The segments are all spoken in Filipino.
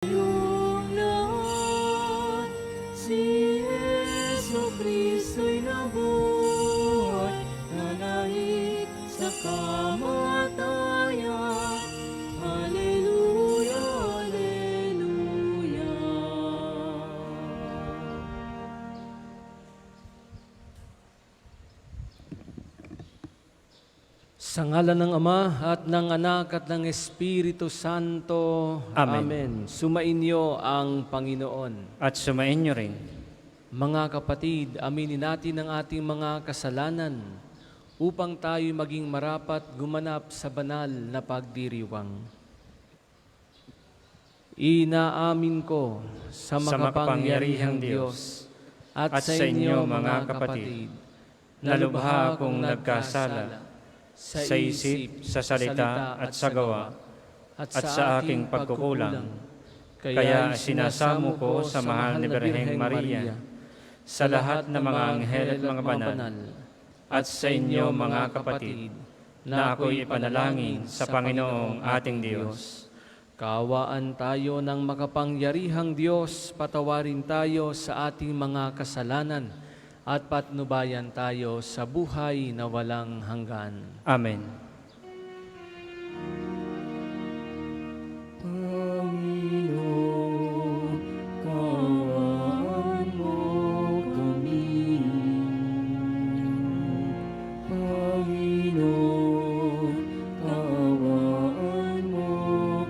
Yung lahat, si Jesucristo'y nabuhay, nanaig sa kamatayan. Hallelujah, Hallelujah. Sa ngalan ng Ama at ng Anak at ng Espiritu Santo. Amen. Amen. Sumainyo ang Panginoon. At sumainyo rin. Mga kapatid, aminin natin ang ating mga kasalanan upang tayo maging marapat gumanap sa banal na pagdiriwang. Inaamin ko sa makapangyarihang Diyos at sa inyo mga kapatid na lubha akong nagkasala sa isip, sa salita at sa gawa at sa aking pagkukulang. Kaya sinasamo ko sa mahal na Birheng Maria, sa lahat ng mga anghel at mga banal, at sa inyo mga kapatid, na ako'y ipanalangin sa Panginoong ating Diyos. Kaawaan tayo ng makapangyarihang Diyos, patawarin tayo sa ating mga kasalanan, at patnubayan tayo sa buhay na walang hanggan. Amen. Panginoon, kaawaan mo kami. Panginoon, kaawaan mo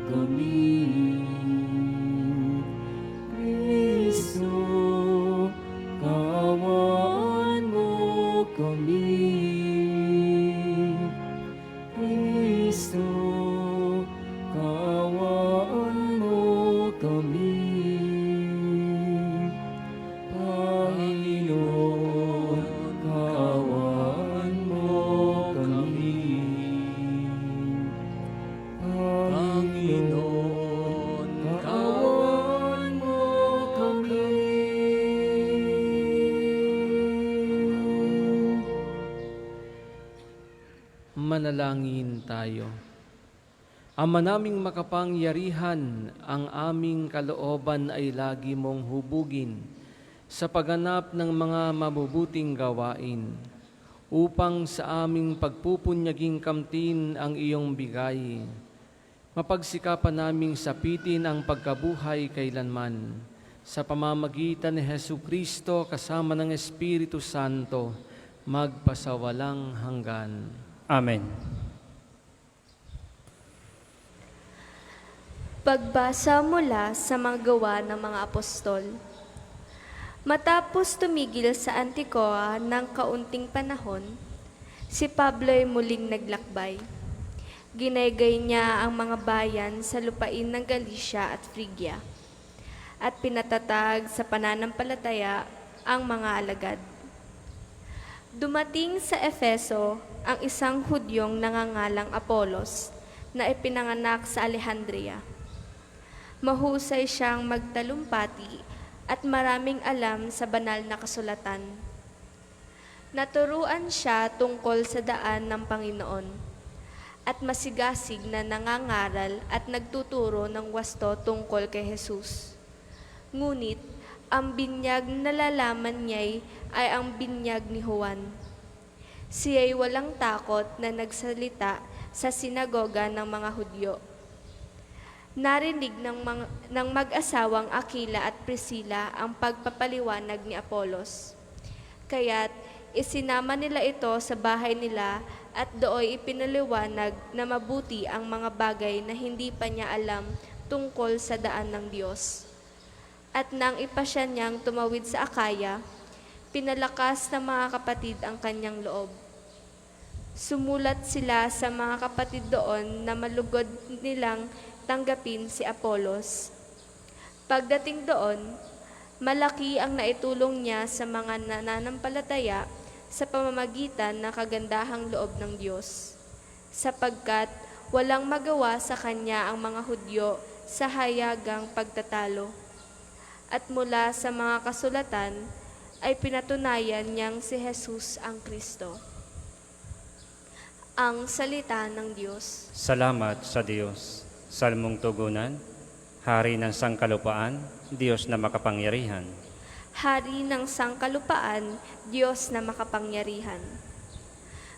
kami. Kristo, kaawaan mo kami. Kristo, kaawaan mo kami. Panginoon, kaawaan mo kami. Panginoon, kaawaan mo kami. Manalangin tayo. Ama naming makapangyarihan, ang aming kalooban ay lagi mong hubugin sa pagganap ng mga mabubuting gawain, upang sa aming pagpupunyaging kamtin ang iyong bigay. Mapagsikapan naming sapitin ang pagkabuhay kailanman, sa pamamagitan ni Jesucristo kasama ng Espiritu Santo, magpasawalang hanggan. Amen. Pagbasa mula sa mga gawa ng mga apostol. Matapos tumigil sa Anticoa ng kaunting panahon, si Pablo'y muling naglakbay. Ginaygay niya ang mga bayan sa lupain ng Galicia at Phrygia, at pinatatag sa pananampalataya ang mga alagad. Dumating sa Efeso ang isang Hudyong nangangalang Apolos na ipinanganak sa Alejandria. Mahusay siyang magtalumpati at maraming alam sa banal na kasulatan. Naturuan siya tungkol sa daan ng Panginoon at masigasig na nangangaral at nagtuturo ng wasto tungkol kay Jesus. Ngunit ang binyag na nalalaman niya'y ay ang binyag ni Juan. Siya'y walang takot na nagsalita sa sinagoga ng mga Hudyo. Narinig ng mag-asawang Aquila at Priscilla ang pagpapaliwanag ni Apolos. Kaya't isinama nila ito sa bahay nila at dooy ipinaliwanag na mabuti ang mga bagay na hindi pa niya alam tungkol sa daan ng Diyos. At nang ipasya niyang tumawid sa Akaya, pinalakas ng mga kapatid ang kanyang loob. Sumulat sila sa mga kapatid doon na malugod nilang tanggapin si Apolos. Pagdating doon, malaki ang naitulong niya sa mga nananampalataya sa pamamagitan ng kagandahang loob ng Diyos, sapagkat walang magawa sa kanya ang mga Hudyo sa hayagang pagtatalo. At mula sa mga kasulatan ay pinatunayan niyang si Jesus ang Kristo. Ang salita ng Diyos. Salamat sa Diyos. Salmong tugunan. Hari ng sangkalupaan, Diyos na makapangyarihan. Hari ng sangkalupaan, Diyos na makapangyarihan.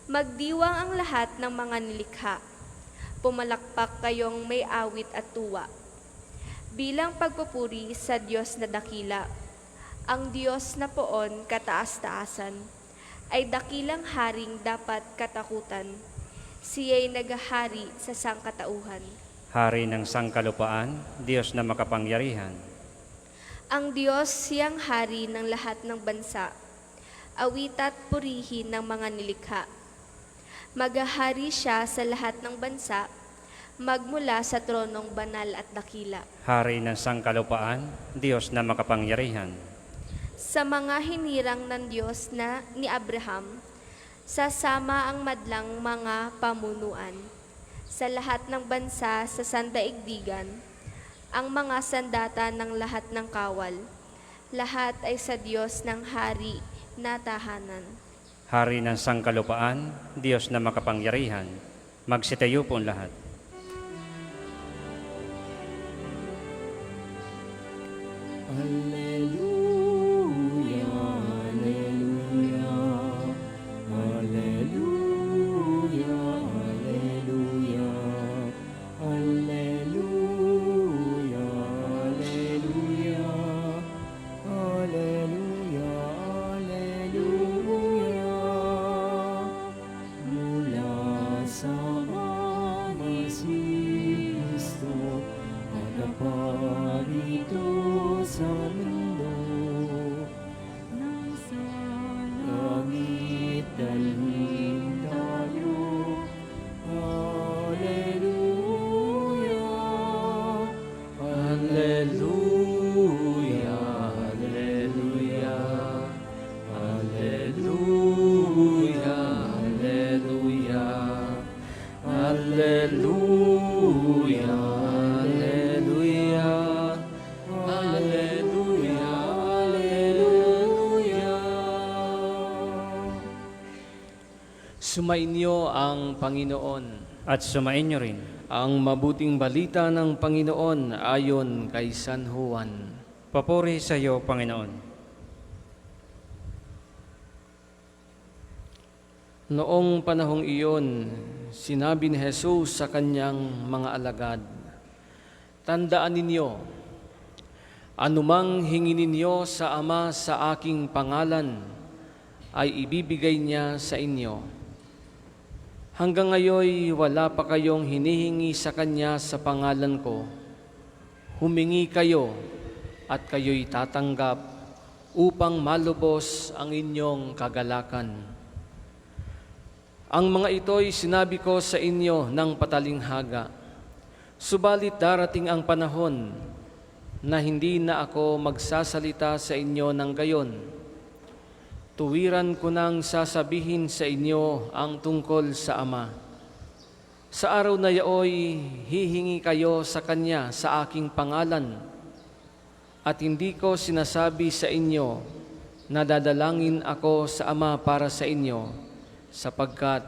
Magdiwang ang lahat ng mga nilikha. Pumalakpak kayong may awit at tuwa. Bilang pagpupuri sa Diyos na dakila, ang Diyos na poon kataas-taasan, ay dakilang haring dapat katakutan. Siya'y naghahari sa sangkatauhan. Hari ng sangkalupaan, Diyos na makapangyarihan. Ang Diyos siyang hari ng lahat ng bansa, awit at purihin ng mga nilikha. Maghahari siya sa lahat ng bansa, magmula sa tronong banal at dakila. Hari ng sangkalupaan, Diyos na makapangyarihan. Sa mga hinirang ng Diyos na ni Abraham, sasama ang madlang mga pamunuan. Sa lahat ng bansa sa sandaigdigan, ang mga sandata ng lahat ng kawal, lahat ay sa Diyos ng hari na tahanan. Hari ng sangkalupaan, Diyos na makapangyarihan. Magsitayo po lahat. Alleluia, alleluia, alleluia, alleluia, alleluia, alleluia, alleluia, alleluia. Mula sa ama si Kristo, nagparito sa mundo, nang sa langit dalhin tayo. Alleluia, alleluia, alleluia, alleluia, alleluia, alleluia, alleluia. Alleluia, alleluia. Sumainyo ang Panginoon. At sumainyo rin. Ang mabuting balita ng Panginoon ayon kay San Juan. Papuri sa iyo, Panginoon. Noong panahong iyon, sinabi ni Jesus sa kanyang mga alagad, "Tandaan ninyo, anumang hingin ninyo sa Ama sa aking pangalan, ay ibibigay niya sa inyo. Hanggang ngayon, wala pa kayong hinihingi sa Kanya sa pangalan ko. Humingi kayo at kayo'y tatanggap upang malubos ang inyong kagalakan. Ang mga ito'y sinabi ko sa inyo ng patalinghaga. Subalit darating ang panahon na hindi na ako magsasalita sa inyo ng gayon. Tuwiran ko nang sasabihin sa inyo ang tungkol sa Ama. Sa araw na yaoy, hihingi kayo sa Kanya sa aking pangalan, at hindi ko sinasabi sa inyo na dadalangin ako sa Ama para sa inyo, sapagkat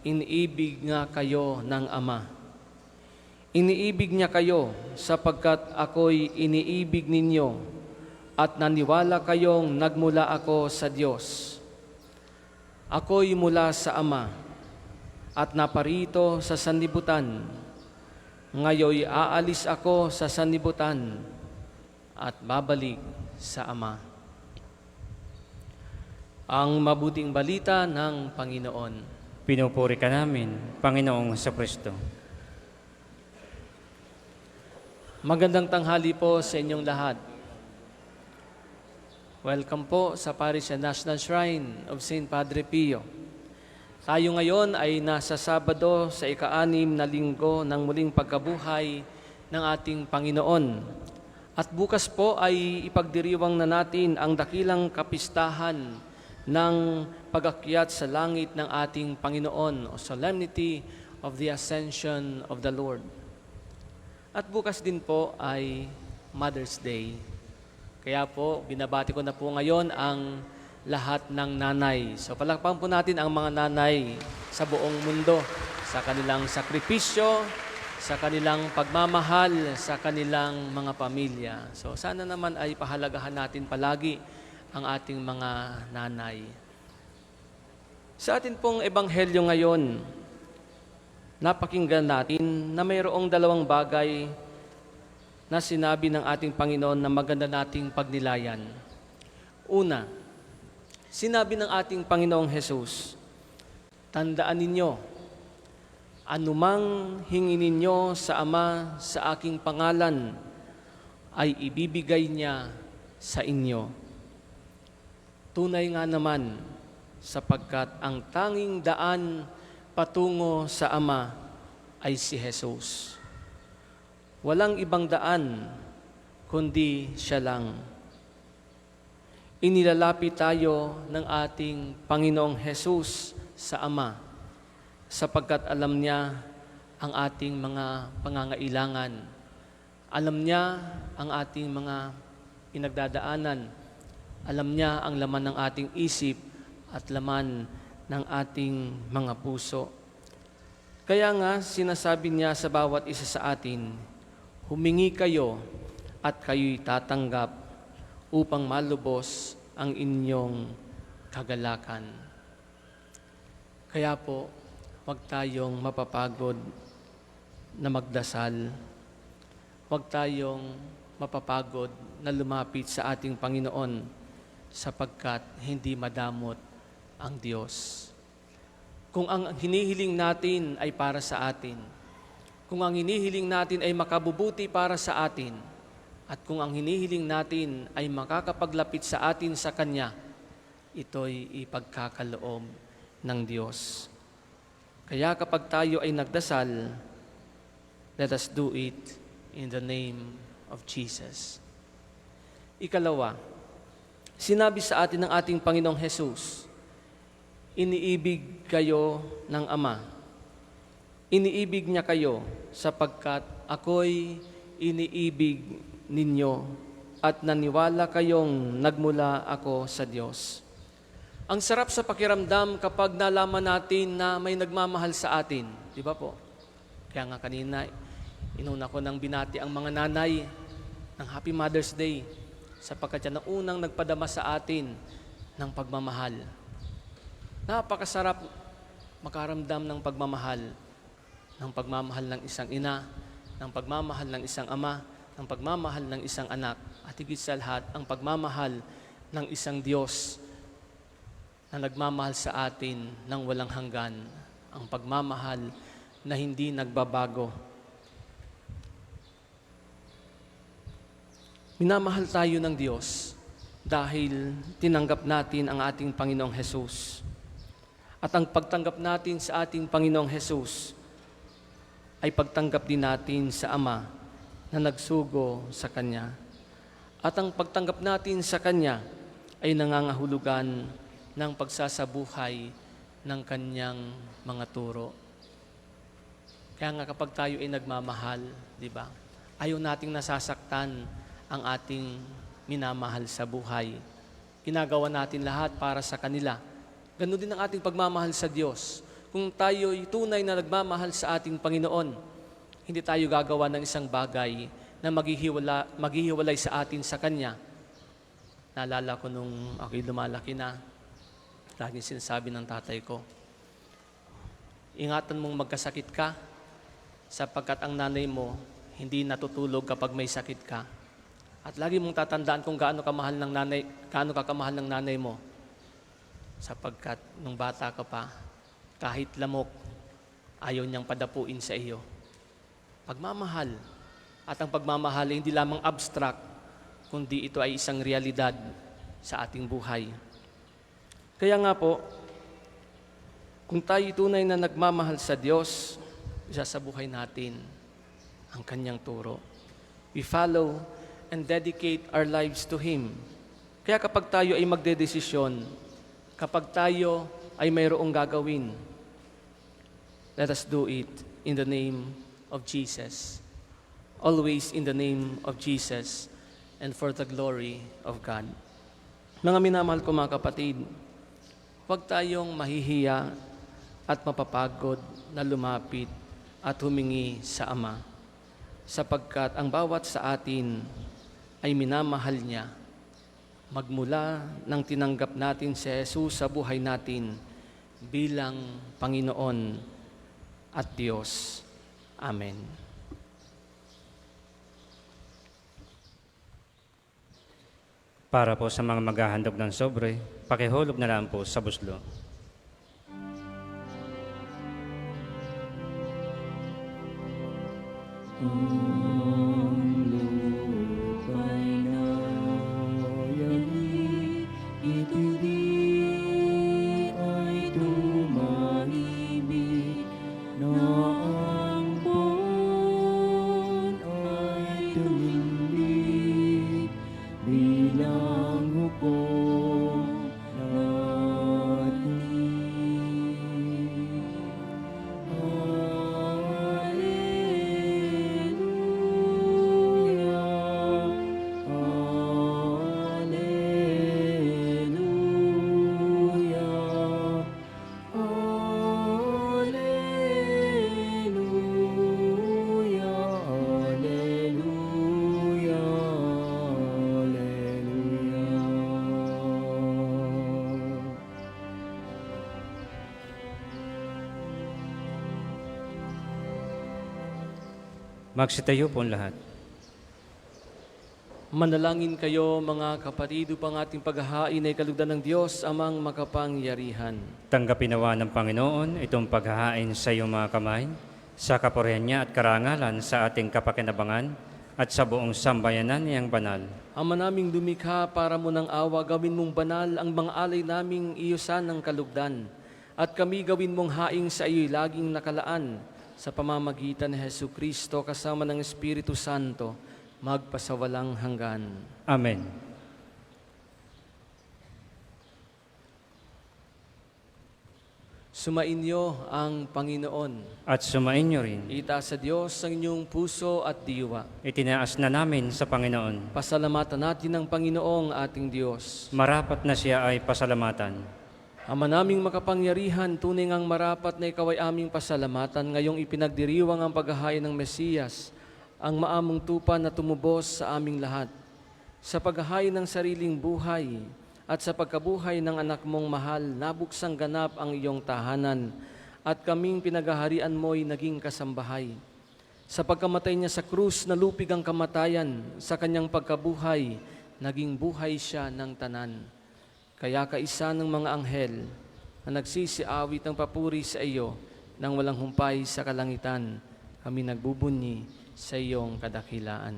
iniibig nga kayo ng Ama. Iniibig niya kayo sapagkat ako'y iniibig ninyo at naniwala kayong nagmula ako sa Diyos. Ako'y mula sa Ama at naparito sa sanlibutan. Ngayoy aalis ako sa sanlibutan at babalik sa Ama." Ang mabuting balita ng Panginoon. Pinupuri ka namin, Panginoong Jesucristo. Magandang tanghali po sa inyong lahat. Welcome po sa Parish and National Shrine of St. Padre Pio. Tayo ngayon ay nasa Sabado sa ika-6 na linggo ng muling pagkabuhay ng ating Panginoon. At bukas po ay ipagdiriwang na natin ang dakilang kapistahan ng pag-akyat sa langit ng ating Panginoon o Solemnity of the Ascension of the Lord. At bukas din po ay Mother's Day. Kaya po, binabati ko na po ngayon ang lahat ng nanay. So palakpakan po natin ang mga nanay sa buong mundo sa kanilang sakripisyo sa kanilang pagmamahal sa kanilang mga pamilya. So sana naman ay pahalagahan natin palagi ang ating mga nanay. Sa atin pong ebanghelyo ngayon, napakinggan natin na mayroong dalawang bagay na sinabi ng ating Panginoon na maganda nating pagnilayan. Una, sinabi ng ating Panginoong Hesus, tandaan ninyo, anumang hingi ninyo sa Ama sa aking pangalan, ay ibibigay niya sa inyo. Tunay nga naman, sapagkat ang tanging daan patungo sa Ama ay si Jesus. Walang ibang daan, kundi siya lang. Inilalapit tayo ng ating Panginoong Jesus sa Ama, sapagkat alam niya ang ating mga pangangailangan. Alam niya ang ating mga pinagdadaanan. Alam niya ang laman ng ating isip at laman ng ating mga puso. Kaya nga, sinasabi niya sa bawat isa sa atin, humingi kayo at kayo'y tatanggap upang malubos ang inyong kagalakan. Kaya po, huwag tayong mapapagod na magdasal. Huwag tayong mapapagod na lumapit sa ating Panginoon sapagkat hindi madamot ang Diyos. Kung ang hinihiling natin ay para sa atin, kung ang hinihiling natin ay makabubuti para sa atin, at kung ang hinihiling natin ay makakapaglapit sa atin sa Kanya, ito'y ipagkakaloob ng Diyos. Kaya kapag tayo ay nagdasal, let us do it in the name of Jesus. Ikalawa, sinabi sa atin ng ating Panginoong Hesus, iniibig kayo ng Ama. Iniibig niya kayo sapagkat ako'y iniibig ninyo at naniwala kayong nagmula ako sa Diyos. Ang sarap sa pakiramdam kapag nalaman natin na may nagmamahal sa atin. Di ba po? Kaya nga kanina, inuna ko nang binati ang mga nanay ng Happy Mother's Day sapagkat yan ang unang nagpadama sa atin ng pagmamahal. Napakasarap makaramdam ng pagmamahal ng isang ina, ng pagmamahal ng isang ama, ng pagmamahal ng isang anak, at higit sa lahat, ang pagmamahal ng isang Diyos na nagmamahal sa atin ng walang hanggan, ang pagmamahal na hindi nagbabago. Minamahal tayo ng Diyos dahil tinanggap natin ang ating Panginoong Hesus. At ang pagtanggap natin sa ating Panginoong Hesus ay pagtanggap din natin sa Ama na nagsugo sa Kanya. At ang pagtanggap natin sa Kanya ay nangangahulugan ng pagsasabuhay ng Kanyang mga turo. Kaya nga kapag tayo ay nagmamahal, di ba? Ayaw nating nasasaktan ang ating minamahal sa buhay. Ginagawa natin lahat para sa kanila. Ganun din ang ating pagmamahal sa Diyos. Kung tayo'y tunay na nagmamahal sa ating Panginoon, hindi tayo gagawa ng isang bagay na maghihiwalay sa atin sa Kanya. Naalala ko nung ako'y lumalaki na, laging sinasabi ng tatay ko, ingatan mong magkasakit ka, sapagkat ang nanay mo hindi natutulog kapag may sakit ka. At lagi mong tatandaan kung gaano ka kamahal ng nanay mo. Sapagkat nung bata ka pa, kahit lamok, ayaw niyang padapuin sa iyo. Pagmamahal. At ang pagmamahal ay hindi lamang abstract, kundi ito ay isang realidad sa ating buhay. Kaya nga po, kung tayo tunay na nagmamahal sa Diyos, isa sa buhay natin ang Kanyang turo. We follow and dedicate our lives to Him. Kaya kapag tayo ay magdedesisyon, kapag tayo ay mayroong gagawin, let us do it in the name of Jesus. Always in the name of Jesus and for the glory of God. Mga minamahal ko mga kapatid, huwag tayong mahihiya at mapapagod na lumapit at humingi sa Ama, sapagkat ang bawat sa atin ay minamahal niya. Magmula nang tinanggap natin si Jesus sa buhay natin bilang Panginoon at Diyos. Amen. Para po sa mga maghahandog ng sobre, pakihulog na lang po sa buslo. Magsitayo po ang lahat. Manalangin kayo mga kapatid upang ating paghahain ay kalugdan ng Diyos amang makapangyarihan. Tanggapin nawa ng Panginoon itong paghahain sa iyong mga kamay, sa kapurihan niya at karangalan sa ating kapakinabangan at sa buong sambayanan niyang banal. Ama naming lumikha, para mo ng awa, gawin mong banal ang mga alay naming iyusan ng kalugdan. At kami gawin mong haing sa iyo'y laging nakalaan, sa pamamagitan ni Jesucristo kasama ng Espiritu Santo, magpasawalang hanggan. Amen. Sumainyo ang Panginoon. At sumainyo rin. Itaas sa Diyos ang inyong puso at diwa. Itinaas na namin sa Panginoon. Pasalamatan natin ang Panginoong ating Diyos. Marapat na siya ay pasalamatan. Ama naming makapangyarihan, tunay ngang marapat na ikaw ay aming pasalamatan ngayong ipinagdiriwang ang paghahain ng Mesiyas, ang maamong tupa na tumubos sa aming lahat. Sa paghahain ng sariling buhay at sa pagkabuhay ng anak mong mahal, nabuksang ganap ang iyong tahanan at kaming pinaghaharian mo'y naging kasambahay. Sa pagkamatay niya sa krus, nalupig ang kamatayan, sa kanyang pagkabuhay, naging buhay siya ng tanan. Kaya kaisa ng mga anghel na nagsisiawit ng papuri sa iyo nang walang humpay sa kalangitan, kami nagbubunyi sa iyong kadakilaan.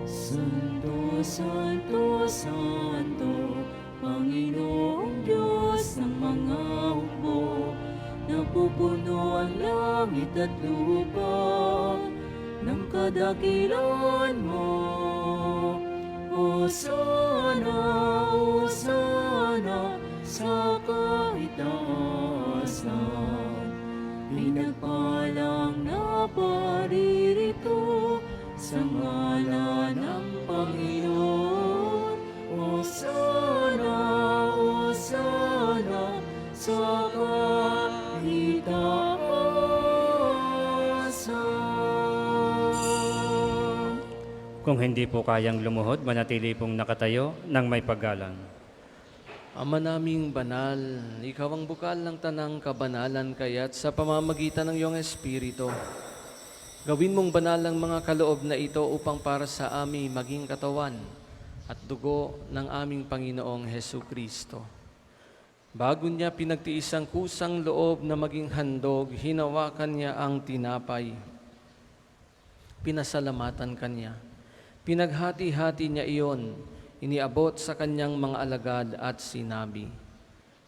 Santo, Santo, Santo, Panginoong Diyos ng mga hukbo, napupuno ang langit at lupa ng kadakilan mo. Hosana, Hosana, sa kaitaasan. Pinagpalang na paririto sa ngalan ng Panginoon. Hosana, Hosana, sa kaitaasan. Kung hindi po kayang lumuhod, manatili pong nakatayo ng may paggalang. Ama naming banal, ikaw ang bukal ng tanang kabanalan, kaya't sa pamamagitan ng iyong Espiritu, gawin mong banal ang mga kaloob na ito upang para sa amin maging katawan at dugo ng aming Panginoong Jesucristo. Bago niya pinagtiis ang kusang loob na maging handog, hinawakan niya ang tinapay. Pinasalamatan kanya. Pinaghati-hati niya iyon, iniabot sa kanyang mga alagad at sinabi,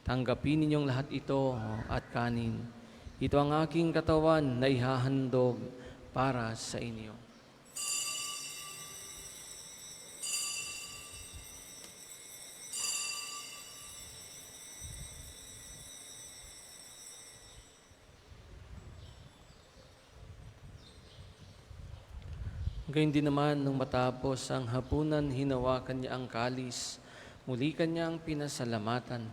tanggapin ninyong lahat ito at kanin. Ito ang aking katawan na ihahandog para sa inyo. Gayun din naman, nung matapos ang hapunan, hinawakan niya ang kalis, muli kanyang pinasalamatan.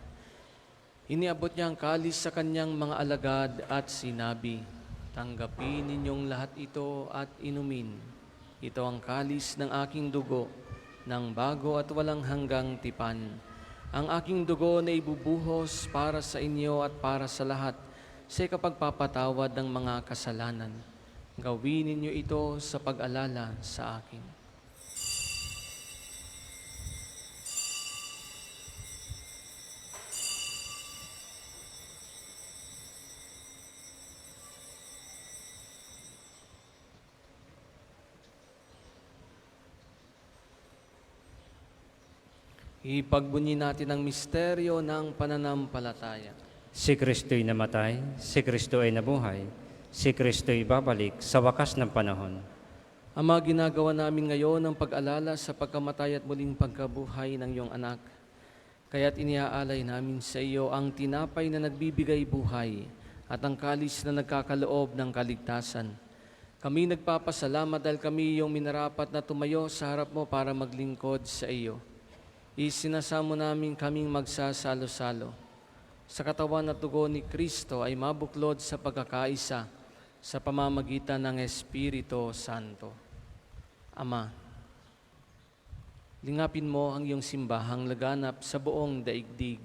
Iniabot niya ang kalis sa kanyang mga alagad at sinabi, "Tanggapin ninyong lahat ito at inumin. Ito ang kalis ng aking dugo, ng bago at walang hanggang tipan. Ang aking dugo na ibubuhos para sa inyo at para sa lahat sa ikapagpapatawad ng mga kasalanan. Gawin ninyo ito sa pag-alala sa akin." Ipagbunyi natin ang misteryo ng pananampalataya. Si Kristo'y namatay, si Kristo ay nabuhay, si Kristo'y babalik sa wakas ng panahon. Ama, ginagawa namin ngayon ang pag-alala sa pagkamatay at muling pagkabuhay ng iyong anak. Kaya't iniaalay namin sa iyo ang tinapay na nagbibigay buhay at ang kalis na nagkakaloob ng kaligtasan. Kami nagpapasalamat dahil kami iyong minarapat na tumayo sa harap mo para maglingkod sa iyo. Isinasamo namin kaming magsasalo-salo sa katawan at dugo ni Kristo ay mabuklod sa pagkakaisa sa pamamagitan ng Espiritu Santo. Ama, lingapin mo ang iyong simbahang laganap sa buong daigdig.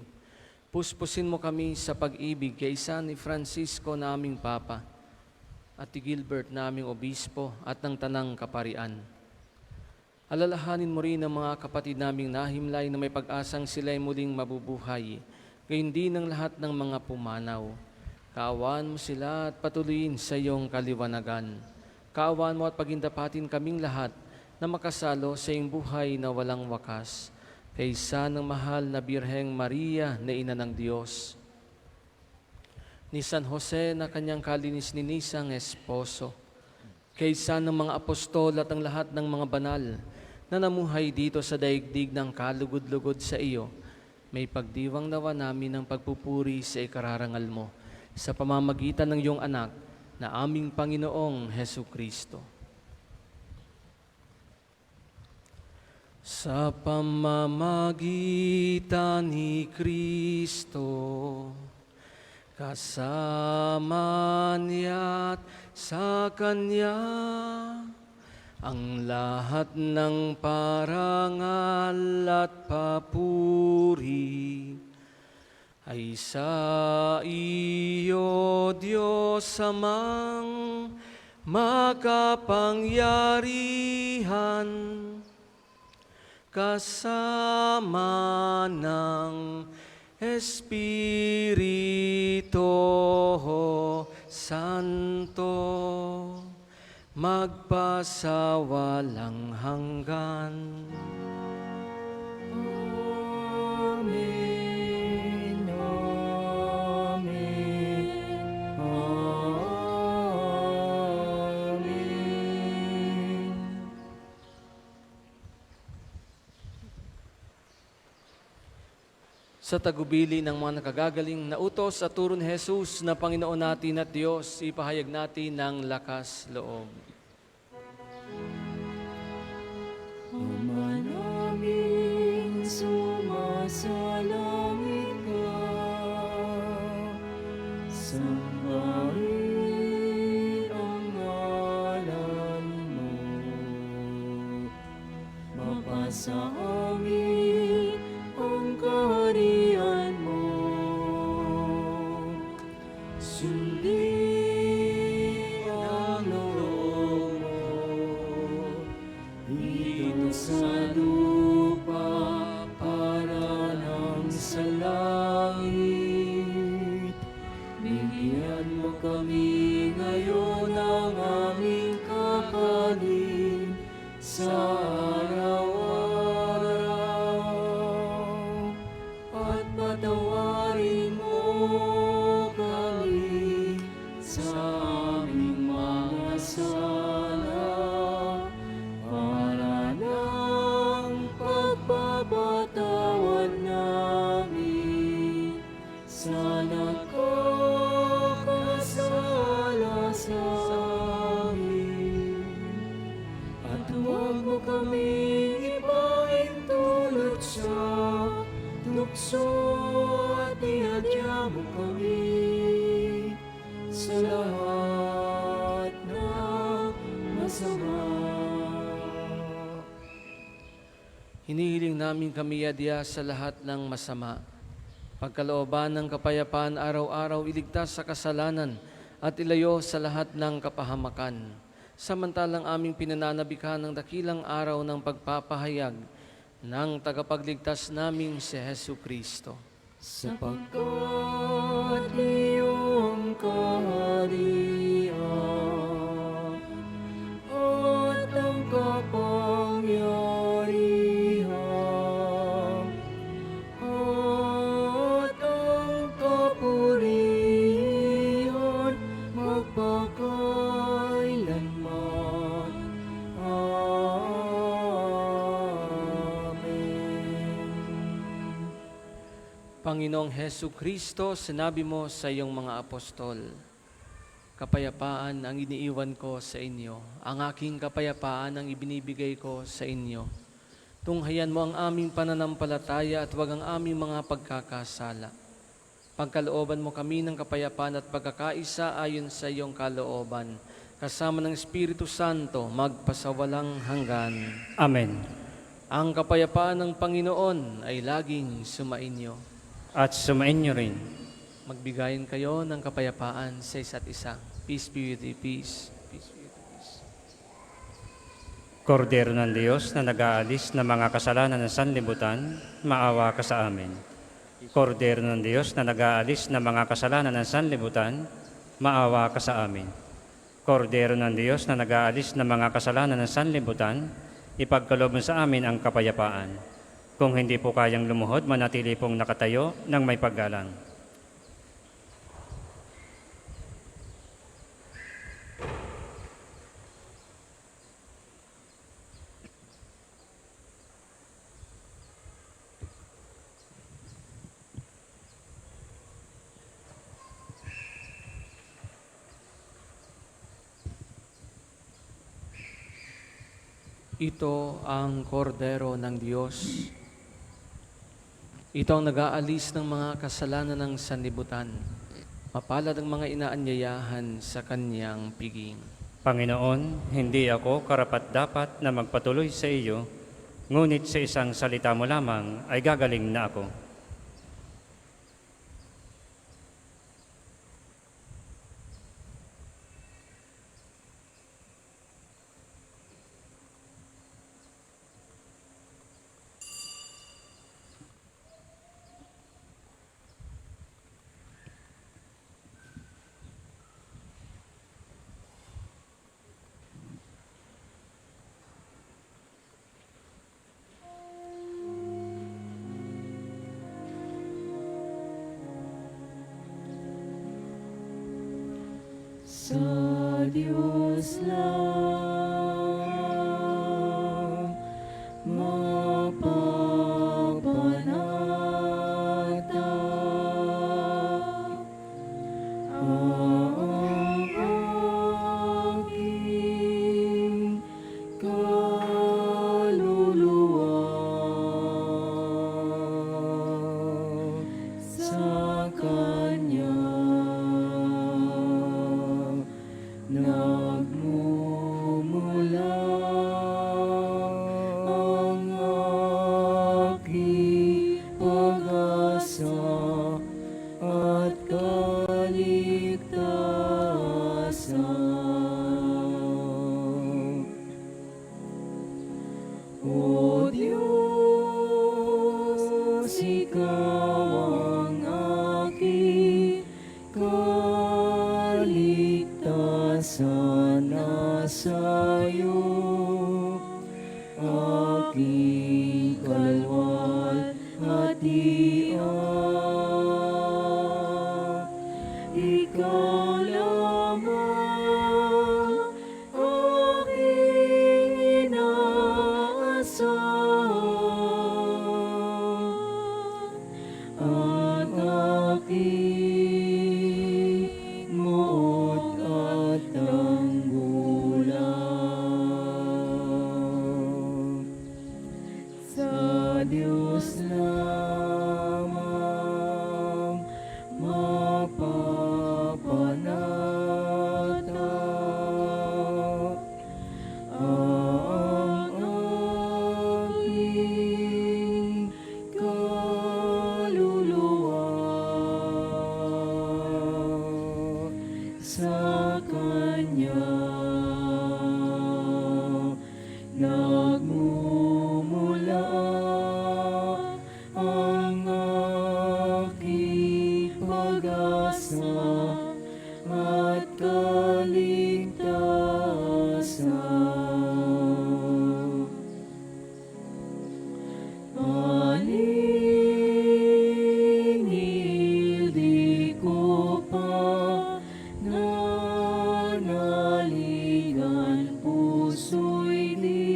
Puspusin mo kami sa pag-ibig kay San ni Francisco na aming Papa at ni Gilbert na aming Obispo at ng Tanang Kaparian. Alalahanin mo rin ang mga kapatid naming nahimlay na may pag-asang sila'y muling mabubuhay, gayon din ang lahat ng mga pumanaw. Kaawaan mo sila at patuloyin sa iyong kaliwanagan. Kaawaan mo at pagindapatin kaming lahat na makasalo sa iyong buhay na walang wakas, kaysa ng mahal na Birheng Maria na Ina ng Diyos, ni San Jose na kanyang kalinis-ninisang esposo, kaysa ng mga apostol at ang lahat ng mga banal na namuhay dito sa daigdig ng kalugod-lugod sa iyo, may pagdiwang nawa namin ng pagpupuri sa ikararangal mo sa pamamagitan ng iyong anak na aming Panginoong Hesukristo. Sa pamamagitan ni Kristo, kasama niya't sa Kanya, ang lahat ng parangal at papuri ay sa iyo, Diyos Amang makapangyarihan, kasama ng Espiritu Santo, magpasawalang hanggan. Amen, amen, amen. Sa tagubili ng mga nakagagaling na utos at turo ni Jesus na Panginoon natin at Diyos, ipahayag natin ng lakas loob. Ama namin, sumasalangit ka, sambahin ang ngalan mo, mapasa amin ang kaharian mo, sundin ang loob mo dito sa lupa para nang sa langit. Bigyan mo kami ngayon ng aming kakanin sa araw-araw, at patawarin mo kami sa aming mga sala, para ng pagpapatawad namin sa nakakasala sa amin. At huwag mo kaming ipaintulot sa tukso at ihadya Hinihiling namin kami adya sa lahat ng masama. Pagkalooban ng kapayapaan araw-araw iligtas sa kasalanan at ilayo sa lahat ng kapahamakan. Samantalang aming pinananabikhan ng dakilang araw ng pagpapahayag ng tagapagligtas naming si Hesu Kristo. Sapagkat iyong kaharian at ang kapangyarihan at ang kapurihan magpakailanman. Panginoong Hesu Kristo, sinabi mo sa iyong mga apostol, kapayapaan ang iniiwan ko sa inyo, ang aking kapayapaan ang ibinibigay ko sa inyo. Tunghayan mo ang aming pananampalataya at huwag ang aming mga pagkakasala. Pagkalooban mo kami ng kapayapaan at pagkakaisa ayon sa iyong kalooban, kasama ng Espiritu Santo, magpasawalang hanggan. Amen. Ang kapayapaan ng Panginoon ay laging sumainyo. At sumainyo rin. Magbigayin kayo ng kapayapaan sa isa't isa. Peace be with you, peace. Peace be with you, peace. Kordero ng Diyos na nag-aalis ng mga kasalanan ng sanlibutan, maawa ka sa amin. Kordero ng Diyos na nag-aalis ng mga kasalanan ng sanlibutan, maawa ka sa amin. Kordero ng Diyos na nag-aalis ng mga kasalanan ng sanlibutan, ipagkaloob mo sa amin ang kapayapaan. Kung hindi po kayang lumuhod, manatili pong nakatayo ng may paggalang. Ito ang kordero ng Diyos. Ito ang nag-aalis ng mga kasalanan ng sanlibutan. Mapalad ang mga inaanyayahan sa kanyang piging. Panginoon, hindi ako karapat-dapat na magpatuloy sa iyo, ngunit sa isang salita mo lamang ay gagaling na ako. Sa Diyos lang mapapanatag ang aking kaluluwa sa Kanya nagmumula ang aking pag-asa at kaligtasan. O Diyos, Ikaw ang aking kaligtasan, nasa iyo aking kalwalhatian. Ikaw lamang aking inaasahan, ang aking moot at tanggulan. Kanya nagmumula ang aking pag-asa at kaligtasan. Maningil di ko pa nanaligan, puso'y di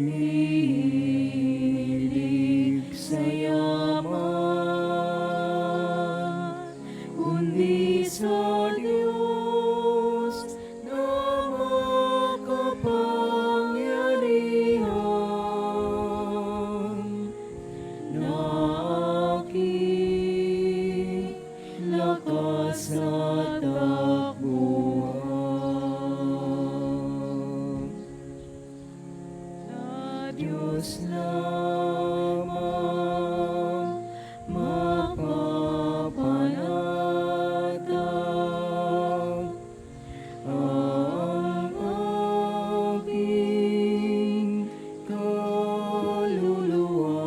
hilig sa yaman, kundi sa Diyos na makapangyarihan, na aking lakas at takbuhan. Na Diyos lamang mapapanatag ang aking kaluluwa.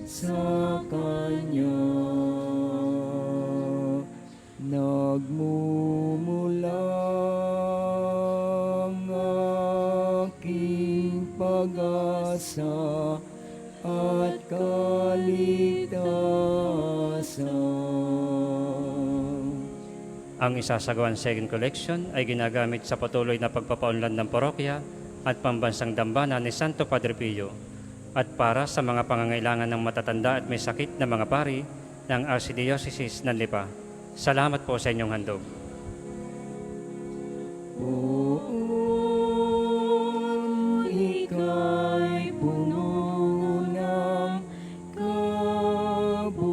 Sa Kanya nagmumula ang aking pag-asa at kaligtasan. Ang isasagawang second collection ay ginagamit sa patuloy na pagpapaunlad ng parokya at pambansang dambana ni Santo Padre Pio at para sa mga pangangailangan ng matatanda at may sakit na mga pari ng Archdiocese ng Lipa. Salamat po sa inyong handog. Poon ika'y puno ng kabutihan,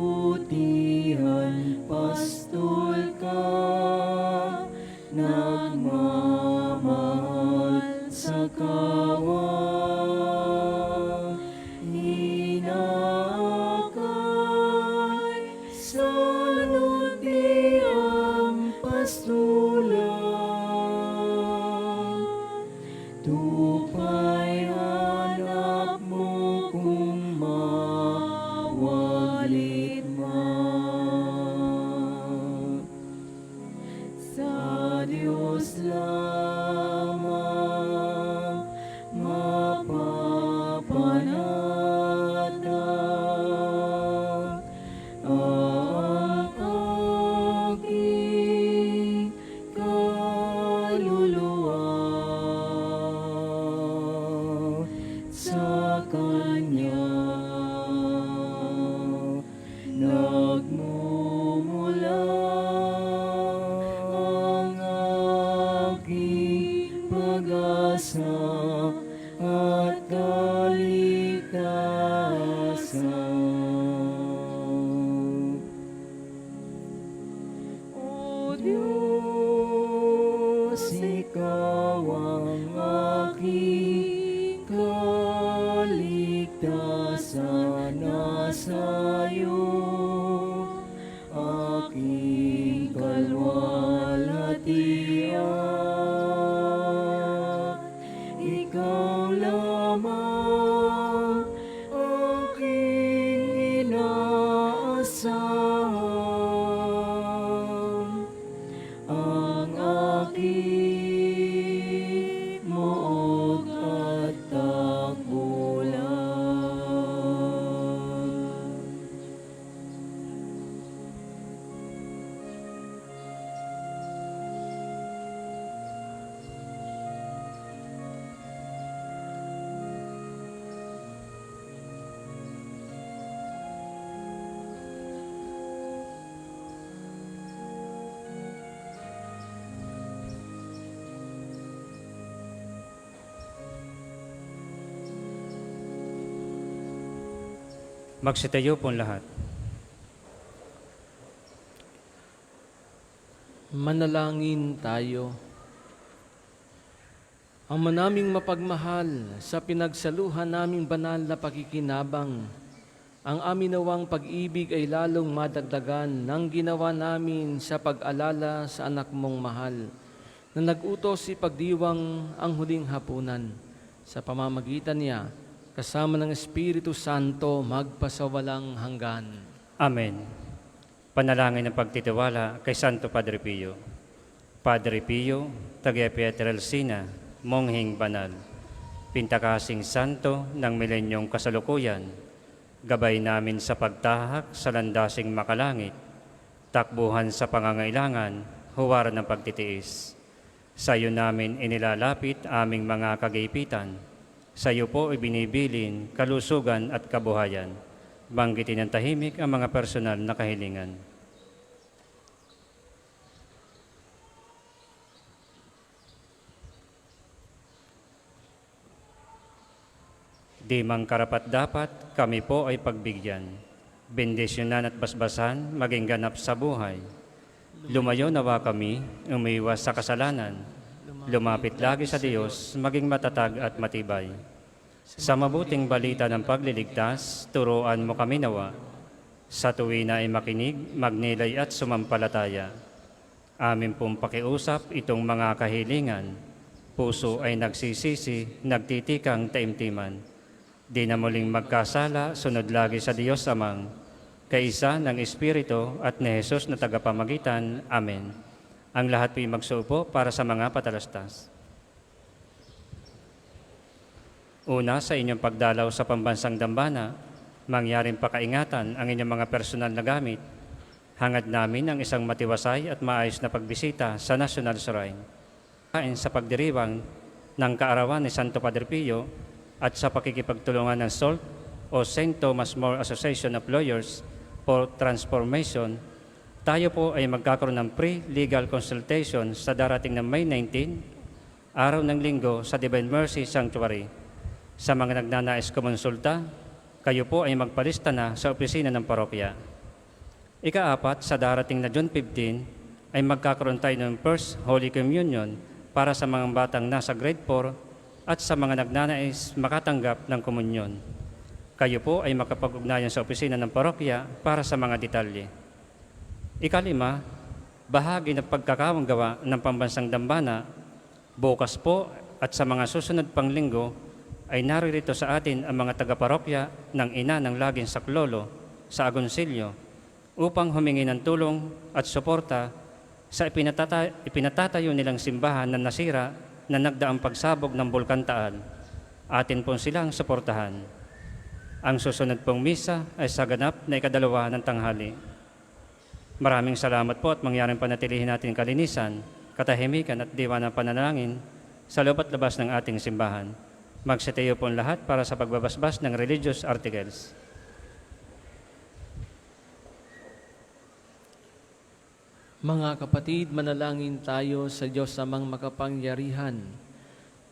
pastol ka, nagmamahal sa kawan, inaakay sa lutiang pastulan. Tupay anak mo kung mawaglit man. Sa Diyos lamang mapapanatag ang aking kaluluwa. Sa Kanya nagmumula ang aking pag-asa at kaligtasan. O Diyos, Ikaw ang aking kaligtasan, nasa iyo aking kalwalhatian. Ikaw lamang aking inaasahan, ang aking moot at takbulan. Magsitayo po lahat. Manalangin tayo. Ang manaming mapagmahal, sa pinagsaluhan naming banal na pakikinabang, Ang amin nawang pag-ibig ay lalong madagdagan ng ginawa namin sa pag-alala sa anak mong mahal, na nag-utos si pagdiwang ang huling hapunan. Sa pamamagitan niya, kasama ng Espiritu Santo, magpasawalang hanggan. Amen. Panalangin ng pagtitiwala kay Santo Padre Pio. Padre Pio, taga Pietrelcina, monghing banal, pintakasing santo ng milenyong kasalukuyan, gabay namin sa pagtahak sa landasing makalangit, takbuhan sa pangangailangan, huwaran ng pagtitiis. Sa iyo namin inilalapit aming mga kagaypitan. Sa iyo po ibinibilin kalusugan at kabuhayan. Banggitin ng tahimik ang mga personal na kahilingan. Di mang karapat-dapat, kami po ay pagbigyan. Bendisyonan at basbasan, maging ganap sa buhay. Lumayo nawa kami, umiwas sa kasalanan. Lumapit lagi sa Diyos, maging matatag at matibay. Sa mabuting balita ng pagliligtas, turuan mo kami nawa. Sa tuwina ay makinig, magnilay at sumampalataya. Amin pong pakiusap itong mga kahilingan. Puso ay nagsisisi, nagtitikang taimtiman. Di na muling magkasala, sunod lagi sa Diyos Amang, kaisa ng Espiritu at ni Jesus na tagapamagitan. Amen. Ang lahat po'y magsuupo para sa mga patalastas. Una, sa inyong pagdalaw sa pambansang dambana, mangyaring pakaingatan ang inyong mga personal na gamit. Hangad namin ang isang matiwasay at maayos na pagbisita sa National Shrine. Sa pagdiriwang ng kaarawan ni Santo Padre Pio, at sa pakikipagtulungan ng SALT o St. Thomas More Association of Lawyers for Transformation, tayo po ay magkakaroon ng pre-legal consultation sa darating ng May 19, araw ng Linggo sa Divine Mercy Sanctuary. Sa mga nagnanais kumonsulta, kayo po ay magpalista na sa opisina ng parokya. Ika-apat, sa darating na June 15, ay magkakaroon tayo ng First Holy Communion para sa mga batang nasa grade 4 at sa mga nagnanais makatanggap ng komunyon. Kayo po ay makapag-ugnayan sa opisina ng parokya para sa mga detalye. Ikalima, bahagi ng pagkakawanggawa ng pambansang dambana, bukas po at sa mga susunod pang linggo ay naririto sa atin ang mga taga-parokya ng Ina ng Laging Saklolo sa Agoncillo upang humingi ng tulong at suporta sa ipinatatayo nilang simbahan na nasira na nagdaang pagsabog ng Bulkan Taal. Atin pong silang suportahan. Ang susunod pong misa ay sa ganap na ikadalawa ng tanghali. Maraming salamat po at mangyaring panatilihin natin kalinisan, katahimikan at diwa ng panalangin sa loob at labas ng ating simbahan. Magsitayo po lahat para sa pagbabasbas ng religious articles. Mga kapatid, manalangin tayo sa Diyos Amang makapangyarihan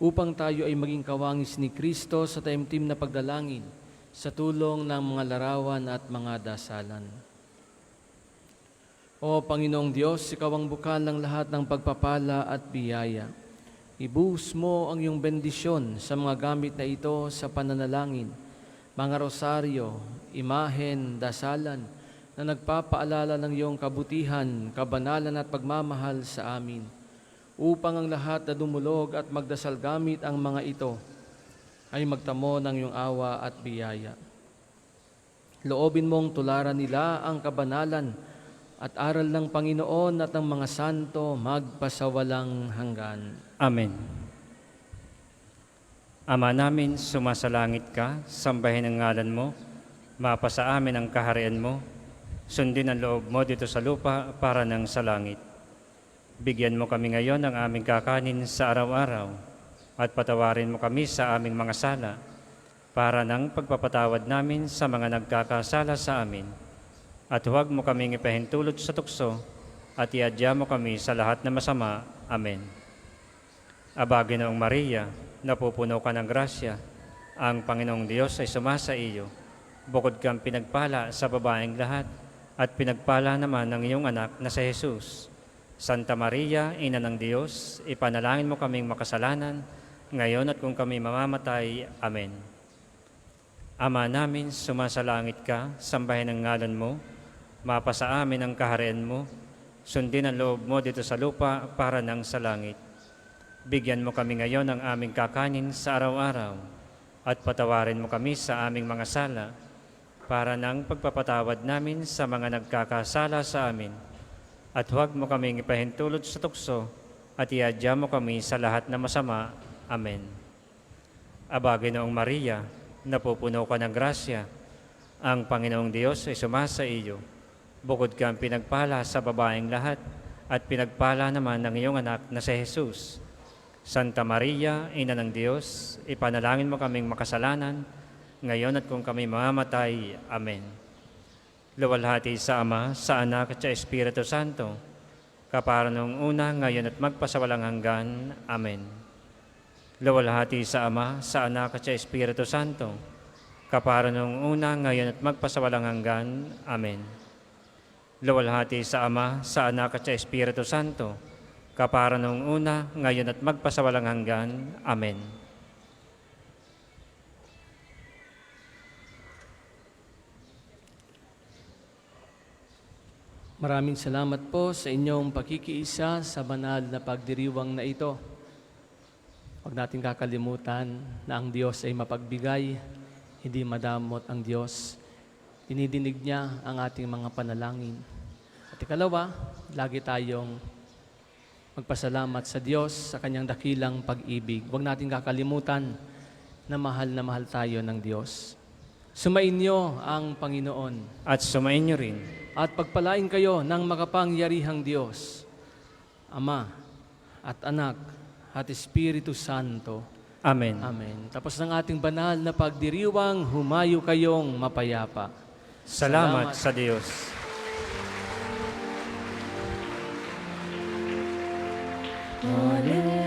upang tayo ay maging kawangis ni Kristo sa taimtim na pagdalangin sa tulong ng mga larawan at mga dasalan. O Panginoong Diyos, Ikaw ang bukal ng lahat ng pagpapala at biyaya. Ibuhos mo ang iyong bendisyon sa mga gamit na ito sa pananalangin, mga rosaryo, imahen, dasalan, na nagpapaalala ng iyong kabutihan, kabanalan at pagmamahal sa amin, upang ang lahat na dumulog at magdasal gamit ang mga ito ay magtamo ng iyong awa at biyaya. Loobin mong tularan nila ang kabanalan at aral ng Panginoon at ng mga santo magpasawalang hanggan. Amen. Ama namin, sumasalangit ka, sambahin ang ngalan mo, mapasa amin ang kaharian mo, sundin ang loob mo dito sa lupa para ng sa langit. Bigyan mo kami ngayon ng aming kakanin sa araw-araw at patawarin mo kami sa aming mga sala para ng pagpapatawad namin sa mga nagkakasala sa amin. At huwag mo kaming ipahintulot sa tukso at iadya mo kami sa lahat na masama. Amen. Aba, Ginoong Maria, napupuno ka ng grasya, ang Panginoong Diyos ay sumasa iyo. Bukod kang pinagpala sa babaeng lahat, at pinagpala naman ng iyong anak na si Jesus. Santa Maria, Ina ng Diyos, ipanalangin mo kaming makasalanan, ngayon at kung kami mamamatay. Amen. Ama namin, sumasalangit ka, sambahin ang ngalan mo, mapasa amin ang kaharian mo, sundin ang loob mo dito sa lupa para nang sa langit. Bigyan mo kami ngayon ng aming kakanin sa araw-araw at patawarin mo kami sa aming mga sala para nang pagpapatawad namin sa mga nagkakasala sa amin. At huwag mo kaming ipahintulot sa tukso at iadya mo kami sa lahat na masama. Amen. Aba, Ginoong Maria, napupuno ka ng grasya. Ang Panginoong Diyos ay sumasa iyo. Bukod kang pinagpala sa babaeng lahat at pinagpala naman ng iyong anak na si Jesus. Santa Maria, Ina ng Diyos, ipanalangin mo kaming makasalanan, ngayon at kung kami mamamatay. Amen. Luwalhati sa Ama, sa Anak at sa Espiritu Santo, kapara noong una, ngayon at magpasawalang hanggan. Amen. Luwalhati sa Ama, sa Anak at sa Espiritu Santo, kapara noong una, ngayon at magpasawalang hanggan. Amen. Luwalhati sa Ama, sa Anak at sa Espiritu Santo, kapara noong una, ngayon at magpasawalang hanggan. Amen. Maraming salamat po sa inyong pakikiisa sa banal na pagdiriwang na ito. Huwag natin kakalimutan na ang Diyos ay mapagbigay, hindi madamot ang Diyos. Dinidinig niya ang ating mga panalangin. At ikalawa, lagi tayong magpasalamat sa Diyos sa kanyang dakilang pag-ibig. Huwag natin kakalimutan na mahal tayo ng Diyos. Sumainyo ang Panginoon. At sumainyo rin. At pagpalain kayo ng makapangyarihang Diyos, Ama at Anak at Espiritu Santo. Amen. Amen. Tapos ng ating banal na pagdiriwang, humayo kayong mapayapa. Salamat sa Diyos. Hallelujah.